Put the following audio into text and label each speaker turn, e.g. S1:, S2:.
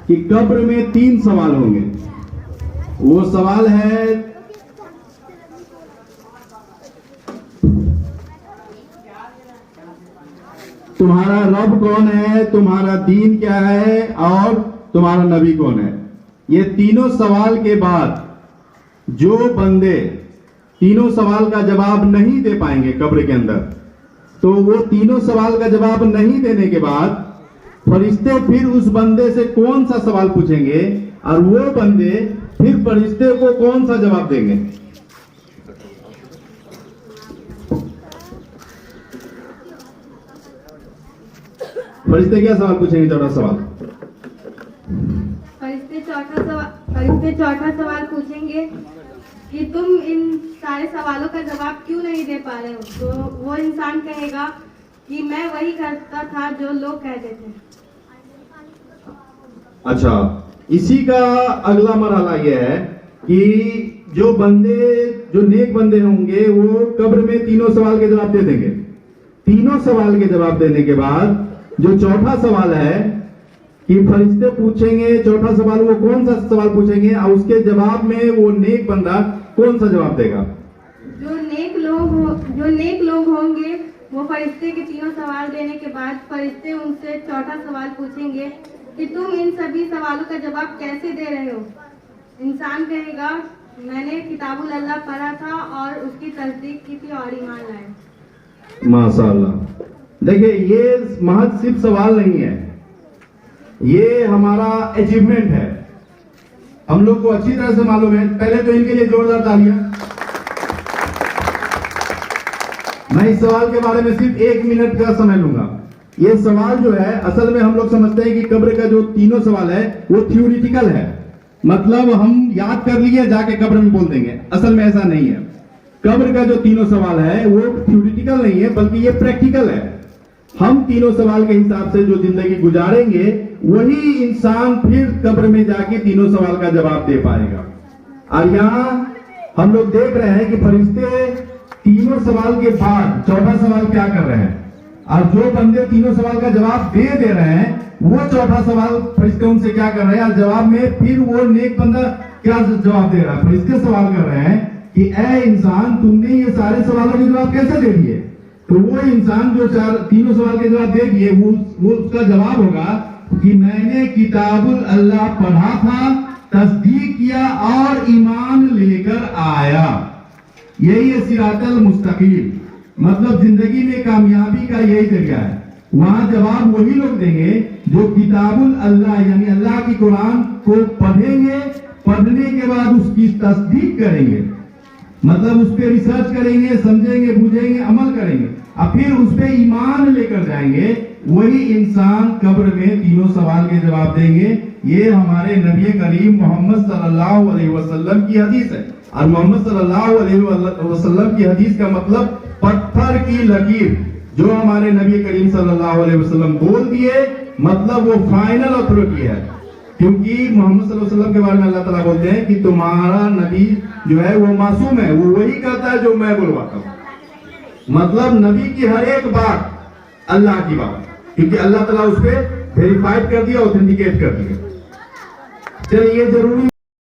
S1: कि कब्र में 3 सवाल होंगे। वो सवाल है तुम्हारा रब कौन है, तुम्हारा दीन क्या है और तुम्हारा नबी कौन है। ये तीनों सवाल के बाद जो बंदे तीनों सवाल का जवाब नहीं दे पाएंगे कब्र के अंदर, तो वो तीनों सवाल का जवाब नहीं देने के बाद फरिश्ते फिर उस बंदे से कौन सा सवाल पूछेंगे और वो बंदे फिर फरिश्ते को कौन सा जवाब देंगे। फरिश्ते क्या सवाल पूछेंगे? चौथा सवाल।
S2: फरिश्ते चौथा सवाल पूछेंगे कि तुम इन सारे सवालों का जवाब क्यों नहीं दे पा रहे हो। तो वो इंसान कहेगा कि मैं वही करता था जो लोग कहते थे।
S1: अच्छा, इसी का अगला मरहला यह है कि जो नेक बंदे होंगे वो कब्र में तीनों सवाल के जवाब दे देंगे। तीनों सवाल के जवाब देने के बाद जो चौथा सवाल है कि फरिश्ते पूछेंगे, चौथा सवाल वो कौन सा सवाल पूछेंगे और उसके जवाब में वो नेक बंदा कौन सा जवाब देगा।
S2: जो नेक लोग होंगे वो फरिश्ते के तीनों सवाल देने के बाद फरिश्ते उनसे चौथा सवाल पूछेंगे कि तुम इन सभी सवालों का जवाब कैसे दे रहे हो। इंसान कहेगा मैंने किताबुल अल्लाह पढ़ा था और उसकी तस्दीक की थी और ईमान लाए।
S1: माशाअल्लाह। देखिए, ये महज सिर्फ सवाल नहीं है, ये हमारा अचीवमेंट है। हम लोग को अच्छी तरह से मालूम है। पहले तो इनके लिए जोरदार तालियां। मैं इस सवाल के बारे में सिर्फ 1 मिनट का समय लूंगा। ये सवाल जो है, असल में हम लोग समझते हैं कि कब्र का जो तीनों सवाल है वो थ्योरिटिकल है, मतलब हम याद कर लिए जाके कब्र में बोल देंगे। असल में ऐसा नहीं है। कब्र का जो तीनों सवाल है वो थ्योरिटिकल नहीं है, बल्कि ये प्रैक्टिकल है। हम तीनों सवाल के हिसाब से जो जिंदगी गुजारेंगे वही इंसान फिर कब्र में जाके तीनों सवाल का जवाब दे पाएगा। और यहाँ हम लोग देख रहे हैं कि फरिश्ते तीनों सवाल के बाद चौथा सवाल क्या कर रहे हैं, और जो बंदे तीनों सवाल का जवाब दे रहे हैं वो चौथा सवाल फरिश्ते उनसे क्या कर रहे हैं, और जवाब में फिर वो नेक बंदा क्या जवाब दे रहा है। फरिश्ते सवाल कर रहे हैं कि ए इंसान, तुमने ये सारे सवालों के जवाब कैसे दे दिए। तो वो इंसान जो तीनों सवाल के जवाब दे दिए वो उसका जवाब होगा कि मैंने किताबुल अल्लाह पढ़ा था, तस्दीक किया और ईमान लेकर आया। यही है सिरातल मुस्तकीम, मतलब जिंदगी में कामयाबी का यही जरिया है। वहां जवाब वही लोग देंगे जो किताबुल अल्लाह यानी अल्लाह की कुरान को पढ़ेंगे, पढ़ने के बाद उसकी तस्दीक करेंगे, मतलब उस पर रिसर्च करेंगे, समझेंगे, बूझेंगे, अमल करेंगे और फिर उस पर ईमान लेकर जाएंगे। वही इंसान कब्र में तीनों सवाल के जवाब देंगे। ये हमारे नबी करीम मोहम्मद सल्लल्लाहु अलैहि वसल्लम की हदीस है। और मोहम्मद सल्लल्लाहु अलैहि वसल्लम की हदीस का मतलब पत्थर की लकीर, जो हमारे नबी करीम सल्लल्लाहु अलैहि वसल्लम बोल दिए, मतलब वो फाइनल अथॉरिटी है। क्योंकि मोहम्मद सल्लल्लाहु अलैहि वसल्लम के बारे में अल्लाह ताला बोलते हैं कि तुम्हारा नबी जो है वो मासूम है, वो वही करता है जो मैं बुलवाता हूँ। मतलब नबी की हर एक बात अल्लाह की बात, क्योंकि अल्लाह ताला उस पर वेरीफाइड कर दिया, ऑथेंटिकेट कर दिया। चलिए, ये जरूरी